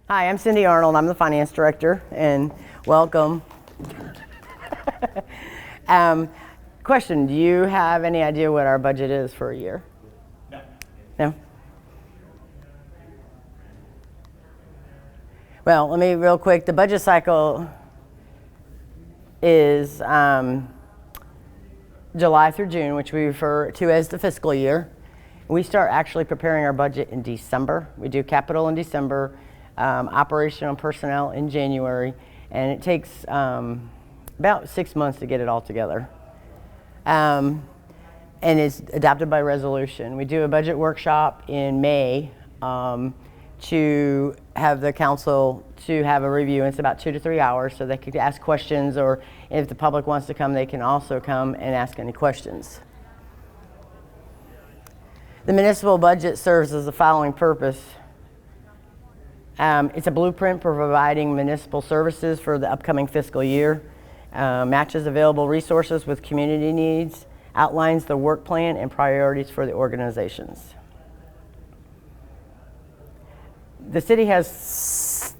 Hi, I'm Cindy Arnold. I'm the finance director, and welcome. Question, do you have any idea what our budget is for a year? No. No? Well, let me real quick. The budget cycle is July through June, which we refer to as the fiscal year. We start actually preparing our budget in December. We do capital in December, operational and personnel in January, and it takes about 6 months to get it all together. And it's adopted by resolution. We do a budget workshop in May to have the council to have a review. It's about 2 to 3 hours, so they could ask questions, or if the public wants to come, they can also come and ask any questions. The municipal budget serves as the following purpose. It's a blueprint for providing municipal services for the upcoming fiscal year, matches available resources with community needs, outlines the work plan and priorities for the organizations. The city has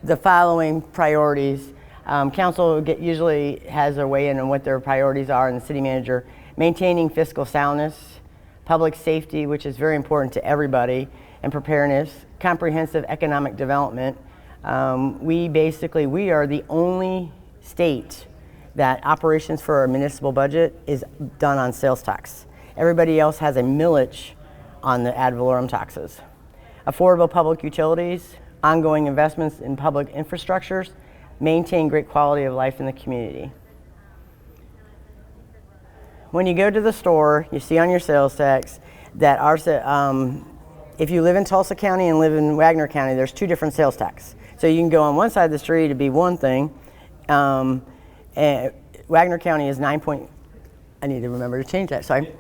the following priorities. Council usually has their way in on what their priorities are, and the city manager: maintaining fiscal soundness, public safety, which is very important to everybody, and preparedness, comprehensive economic development. We are the only state that operations for our municipal budget is done on sales tax. Everybody else has a millage on the ad valorem taxes. Affordable public utilities, ongoing investments in public infrastructures, maintain great quality of life in the community. When you go to the store, you see on your sales tax that if you live in Tulsa County and live in Wagner County, there's 2 different sales tax. So you can go on one side of the street to be one thing. Wagner County is I need to remember to change that, sorry.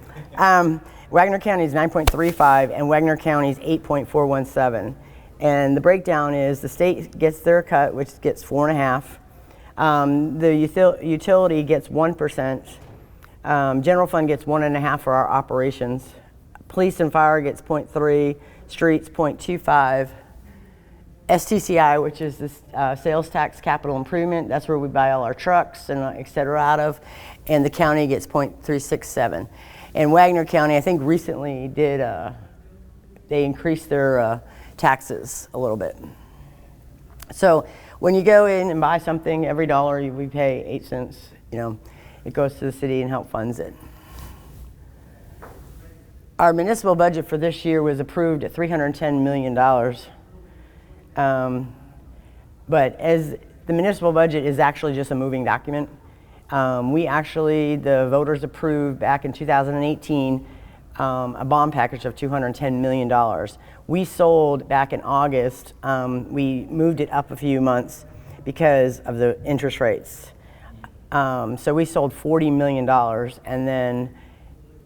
Wagner County is 9.35 and Wagner County is 8.417. And the breakdown is the state gets their cut, which gets 4.5. The utility gets 1%. General fund gets 1.5 for our operations. Police and fire gets 0.3, streets 0.25. STCI, which is the sales tax capital improvement, that's where we buy all our trucks and et cetera out of, and the county gets 0.367. And Wagner County, I think recently they increased their taxes a little bit. So when you go in and buy something, every dollar we pay 8 cents, it goes to the city and help funds it. Our municipal budget for this year was approved at $310 million. But as the municipal budget is actually just a moving document, the voters approved back in 2018 a bond package of $210 million. We sold back in August. We moved it up a few months because of the interest rates. So we sold $40 million, and then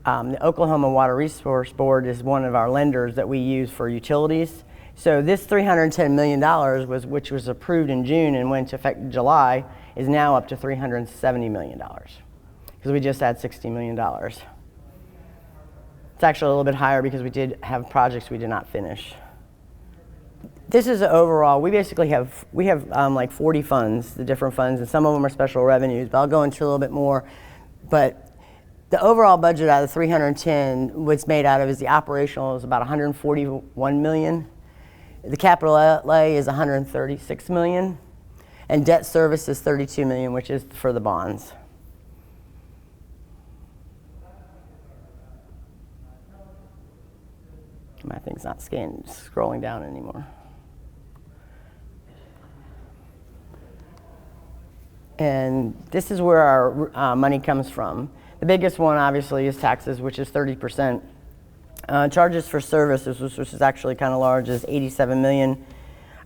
the Oklahoma Water Resource Board is one of our lenders that we use for utilities. So this $310 million, which was approved in June and went into effect in July, is now up to $370 million, because we just had $60 million. It's actually a little bit higher because we did have projects we did not finish. This is overall. We basically have like 40 funds, the different funds, and some of them are special revenues, but I'll go into a little bit more. But the overall budget out of the 310, what's made out of is the operational is about 141 million. The capital outlay is 136 million, and debt service is 32 million, which is for the bonds. My thing's not scrolling down anymore. And this is where our money comes from. The biggest one, obviously, is taxes, which is 30%. Charges for services, which is actually kind of large, is 87 million.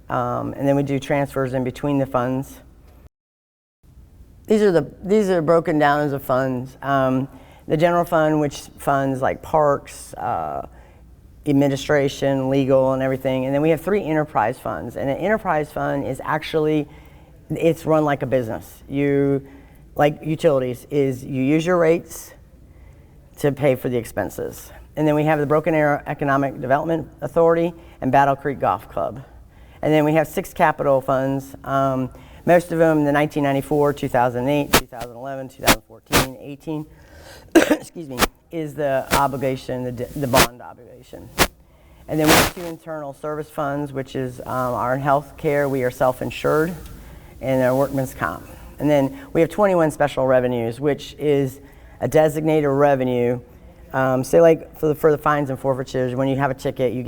And then we do transfers in between the funds. These are broken down as a funds. The general fund, which funds like parks, administration, legal, and everything. And then we have 3 enterprise funds. And an enterprise fund is actually, it's run like a business. Like utilities, you use your rates to pay for the expenses. And then we have the Broken Arrow Economic Development Authority and Battle Creek Golf Club. And then we have 6 capital funds. Most of them, the 1994, 2008, 2011, 2014, 18, excuse me, is the obligation, the bond obligation. And then we have 2 internal service funds, which is our health care. We are self-insured, and our workman's comp. And then we have 21 special revenues, which is a designated revenue. Say like for the fines and forfeitures, when you have a ticket, you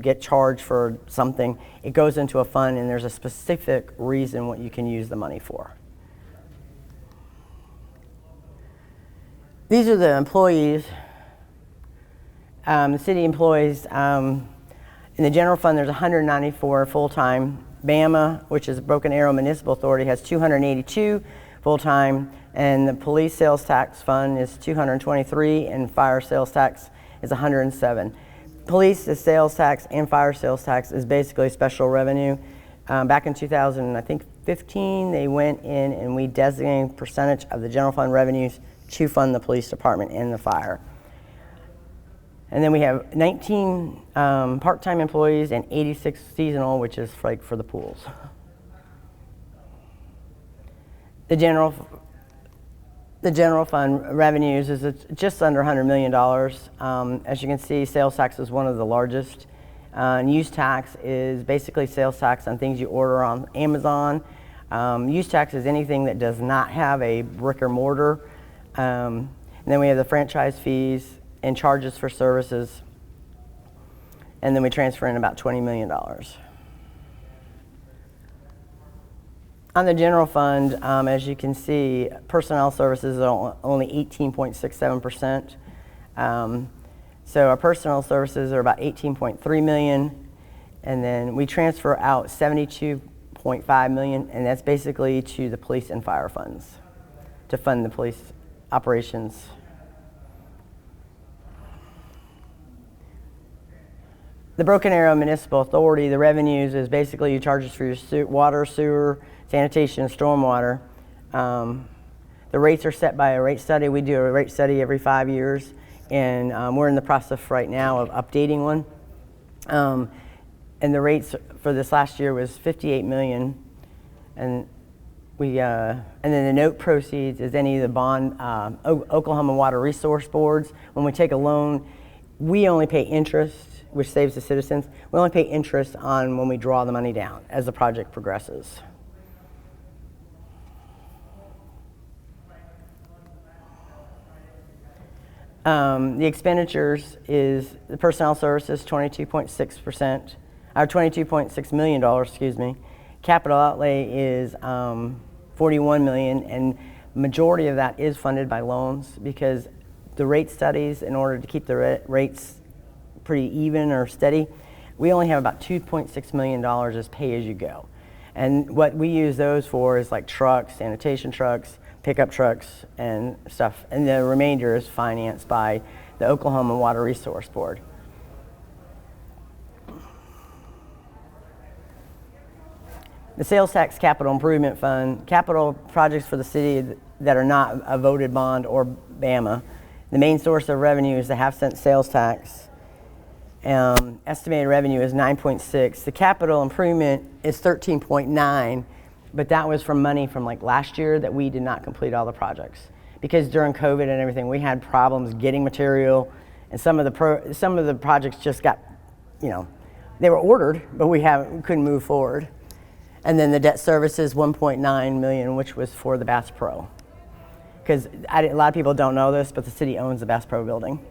get charged for something. It goes into a fund, and there's a specific reason what you can use the money for. These are the employees. The city employees, in the general fund, there's 194 full-time. BAMA, which is Broken Arrow Municipal Authority, has 282 full-time, and the police sales tax fund is 223, and fire sales tax is 107. Police sales tax and fire sales tax is basically special revenue. Back in 2015, they went in and we designated a percentage of the general fund revenues to fund the police department and the fire. And then we have 19 part-time employees and 86 seasonal, which is like for the pools. The general fund revenues is just under $100 million. As you can see, sales tax is one of the largest. And use tax is basically sales tax on things you order on Amazon. Use tax is anything that does not have a brick or mortar. And then we have the franchise fees and charges for services, and then we transfer in about $20 million. On the general fund, as you can see, personnel services are only 18.67%. So our personnel services are about 18.3 million, and then we transfer out 72.5 million, and that's basically to the police and fire funds to fund the police operations. The Broken Arrow Municipal Authority, the revenues is basically you charges for your water, sewer, sanitation, and stormwater. The rates are set by a rate study. We do a rate study every 5 years, and we're in the process right now of updating one. And the rates for this last year was 58 million, and and then the note proceeds is any of the bond, Oklahoma Water Resource Boards. When we take a loan, we only pay interest, which saves the citizens. We only pay interest on when we draw the money down as the project progresses. The expenditures is the personnel services 22.6%, or $22.6 million, excuse me. Capital outlay is 41 million, and majority of that is funded by loans because the rate studies, in order to keep the rates pretty even or steady, we only have about $2.6 million as pay-as-you-go. And what we use those for is like trucks, sanitation trucks, pickup trucks, and stuff. And the remainder is financed by the Oklahoma Water Resource Board. The Sales Tax Capital Improvement Fund, capital projects for the city that are not a voted bond or BAMA. The main source of revenue is the half-cent sales tax. Estimated revenue is 9.6. The capital improvement is 13.9, but that was from money from like last year that we did not complete all the projects because during COVID and everything, we had problems getting material, and some of the projects just got, they were ordered, but we couldn't move forward. And then the debt service is 1.9 million, which was for the Bass Pro, because a lot of people don't know this, but the city owns the Bass Pro building.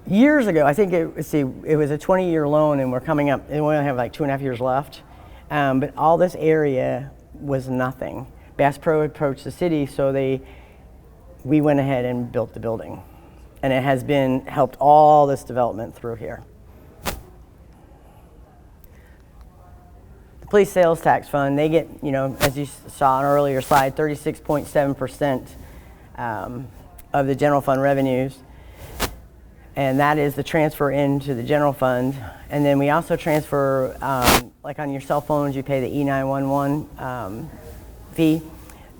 Years ago, I think it was a 20-year loan, and we're coming up, and we only have like 2.5 years left. But all this area was nothing. Bass Pro approached the city, so we went ahead and built the building. And it has helped all this development through here. The Police Sales Tax Fund, they get, as you saw on an earlier slide, 36.7% of the general fund revenues. And that is the transfer into the general fund. And then we also transfer, like on your cell phones, you pay the E911 fee.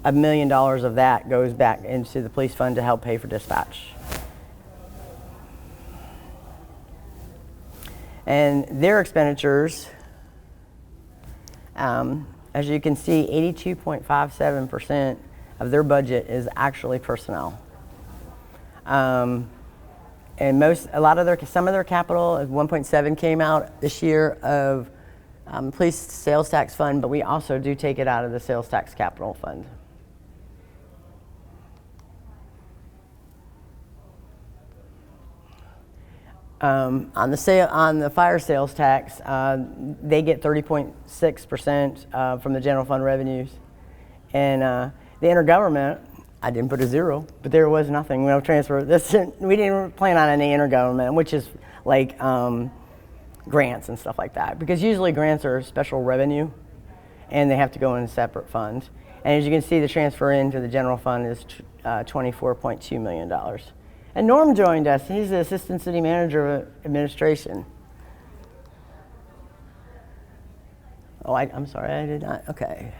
$1 million of that goes back into the police fund to help pay for dispatch. And their expenditures, as you can see, 82.57% of their budget is actually personnel. And some of their capital, 1.7 came out this year of police sales tax fund, but we also do take it out of the sales tax capital fund. On the fire sales tax, they get 30.6% from the general fund revenues, and the intergovernment, I didn't put a zero, but there was nothing. No transfer. We didn't plan on any intergovernment, which is like grants and stuff like that, because usually grants are special revenue, and they have to go in a separate fund. And as you can see, the transfer into the general fund is $24.2 million. And Norm joined us. He's the Assistant City Manager of Administration. Oh, I'm sorry, I did not. Okay.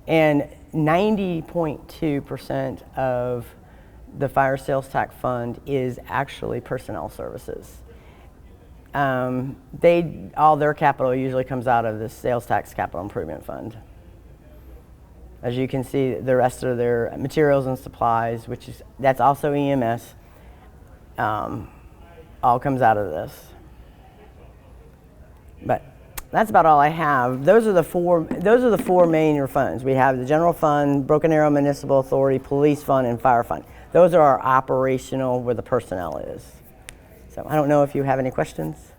And 90.2% of the fire sales tax fund is actually personnel services. All their capital usually comes out of the sales tax capital improvement fund. As you can see, the rest of their materials and supplies, that's also EMS, all comes out of this. But that's about all I have. Those are the four main funds. We have the general fund, Broken Arrow Municipal Authority, police fund, and fire fund. Those are our operational, where the personnel is. So I don't know if you have any questions.